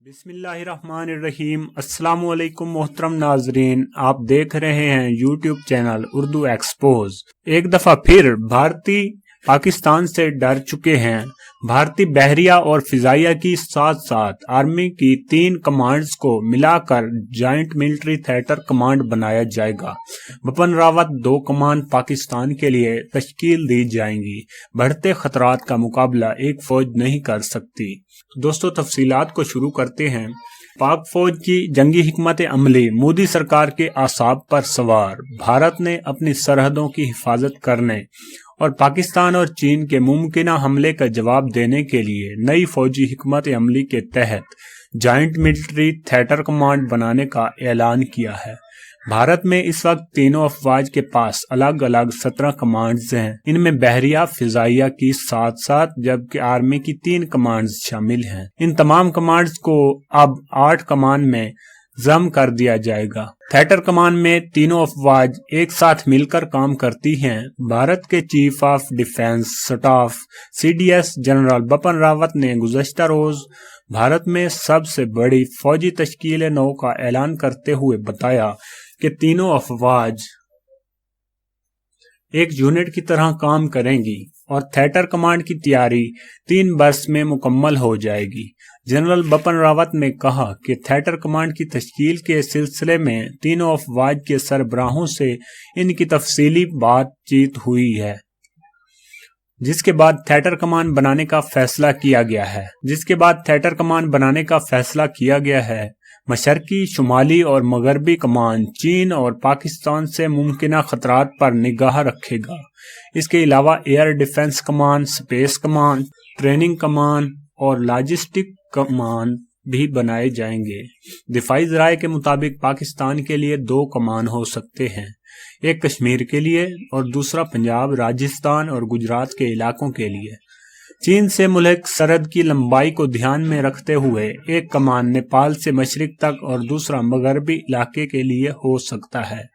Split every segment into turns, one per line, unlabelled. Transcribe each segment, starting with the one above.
बिस्मिल्लाहिर्रहमानिर्रहीम। अस्सलाम वालेकुम मोहतरम नाजरीन, आप देख रहे हैं यूट्यूब चैनल उर्दू एक्सपोज। एक दफ़ा फिर भारतीय पाकिस्तान से डर चुके हैं। भारतीय बहरिया और फिजाइया की साथ साथ आर्मी की 3 कमांड्स को मिलाकर जॉइंट मिलिट्री थिएटर कमांड बनाया जाएगा। बिपिन रावत 2 कमान पाकिस्तान के लिए तश्कील दी जाएंगी। बढ़ते खतरात का मुकाबला एक फौज नहीं कर सकती। दोस्तों, तफसीलात को शुरू करते हैं। पाक फौज की जंगी हिकमत अमली मोदी सरकार के आसाब पर सवार। भारत ने अपनी सरहदों की हिफाजत करने और पाकिस्तान और चीन के मुमकिना हमले का जवाब देने के लिए नई फौजी हिकमत अमली के तहत जॉइंट मिलिट्री थिएटर कमांड बनाने का ऐलान किया है। भारत में इस वक्त तीनों अफवाज के पास अलग अलग 17 कमांड्स हैं। इनमें बहरिया फिजाइया की साथ साथ जबकि आर्मी की 3 कमांड्स शामिल हैं। इन तमाम कमांड्स को अब 8 कमान में जम कर दिया जाएगा। थिएटर कमान में तीनों अफवाज एक साथ मिलकर काम करती हैं। भारत के chief of defence staff CDS general Bipin Rawat ने गुज़श्ता रोज भारत में सबसे बड़ी फौजी तश्कील नौ का ऐलान करते हुए बताया कि तीनों अफवाज एक यूनिट की तरह काम करेंगी और थिएटर कमांड की तैयारी 3 बरस में मुकम्मल हो जाएगी। जनरल बिपिन रावत ने कहा कि थिएटर कमांड की तश्कील के सिलसिले में तीनों अफवाज के सरबराहों से इनकी तफसीली बातचीत हुई है, जिसके बाद थिएटर कमान बनाने का फैसला किया गया है। मशरकी, शुमाली और मगरबी कमान चीन और पाकिस्तान से मुमकिना खतरात पर निगाह रखेगा। इसके अलावा एयर डिफेंस कमान, स्पेस कमान, ट्रेनिंग कमान और लॉजिस्टिक कमान भी बनाए जाएंगे। दिफाई ज़राए के मुताबिक पाकिस्तान के लिए 2 कमान हो सकते हैं, एक कश्मीर के लिए और दूसरा पंजाब, राजस्थान और गुजरात के इलाकों के लिए। चीन से मुल्क सरहद की लंबाई को ध्यान में रखते हुए एक कमान नेपाल से मशरिक तक और दूसरा मगरबी इलाके के लिए हो सकता है।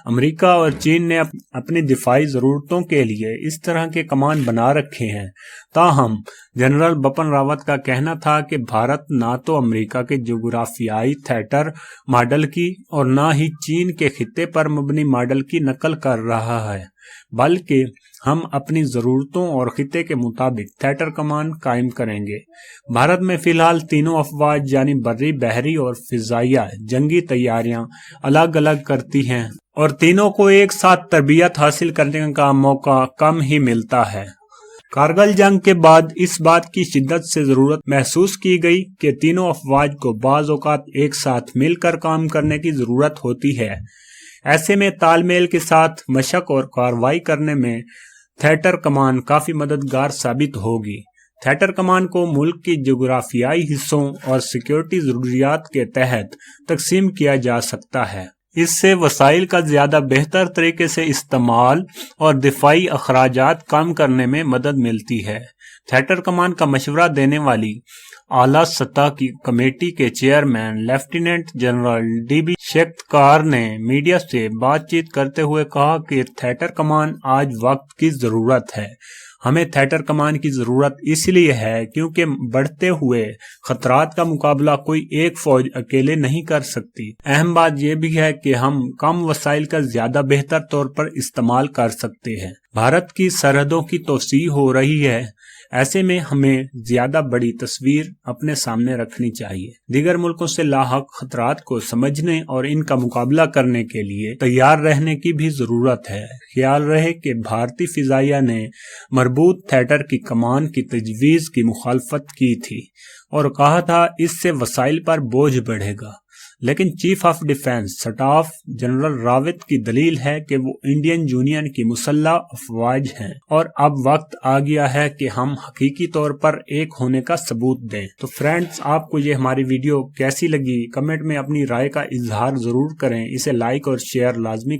अमेरिका और चीन ने अपनी दिफाई ज़रूरतों के लिए इस तरह के कमान बना रखे हैं। ताहम जनरल बिपिन रावत का कहना था कि भारत ना तो अमेरिका के जोग्राफियाई थिएटर मॉडल की और ना ही चीन के खित्ते पर मबनी मॉडल की नकल कर रहा है, बल्कि हम अपनी ज़रूरतों और खित्ते के मुताबिक थिएटर कमान कायम करेंगे। भारत में फ़िलहाल तीनों अफवाज यानी बर्री, बहरी और फिजाइया जंगी तैयारियां अलग अलग करती हैं और तीनों को एक साथ तरबियत हासिल करने का मौका कम ही मिलता है। कारगिल जंग के बाद इस बात की शिद्दत से ज़रूरत महसूस की गई कि तीनों अफवाज को बाज़ औक़ात एक साथ मिलकर काम करने की ज़रूरत होती है। ऐसे में तालमेल के साथ मशक और कार्रवाई करने में थिएटर कमान काफ़ी मददगार साबित होगी। थिएटर कमान को मुल्क की जोग्राफियाई हिस्सों और सिक्योरिटी ज़रूरियात के तहत तकसीम किया जा सकता है। इससे वसाइल का ज़्यादा बेहतर तरीके से इस्तेमाल और दिफाई अखराजात कम करने में मदद मिलती है। थिएटर कमान का मशवरा देने वाली आला सतह की कमेटी के चेयरमैन लेफ्टिनेंट जनरल DB शेख्तकार ने मीडिया से बातचीत करते हुए कहा कि थिएटर कमान आज वक्त की ज़रूरत है। हमें थिएटर कमान की ज़रूरत इसलिए है क्योंकि बढ़ते हुए खतरात का मुकाबला कोई एक फौज अकेले नहीं कर सकती। अहम बात यह भी है कि हम कम वसाइल का ज़्यादा बेहतर तौर पर इस्तेमाल कर सकते हैं। भारत की सरहदों की तोसी हो रही है, ऐसे में हमें ज़्यादा बड़ी तस्वीर अपने सामने रखनी चाहिए। दीगर मुल्कों से लाहक खतरात को समझने और इनका मुकाबला करने के लिए तैयार रहने की भी ज़रूरत है। ख्याल रहे कि भारतीय फिजाइया ने मरबूत थिएटर की कमान की तजवीज़ की मुखालफत की थी और कहा था इससे वसाइल पर बोझ बढ़ेगा, लेकिन chief of defence staff general Rawat की दलील है कि वो इंडियन यूनियन की मुसल्लह अफवाज हैं और अब वक्त आ गया है कि हम हकीकी तौर पर एक होने का सबूत दें। तो फ्रेंड्स, आपको ये हमारी वीडियो कैसी लगी? कमेंट में अपनी राय का इजहार ज़रूर करें। इसे लाइक और शेयर लाजमी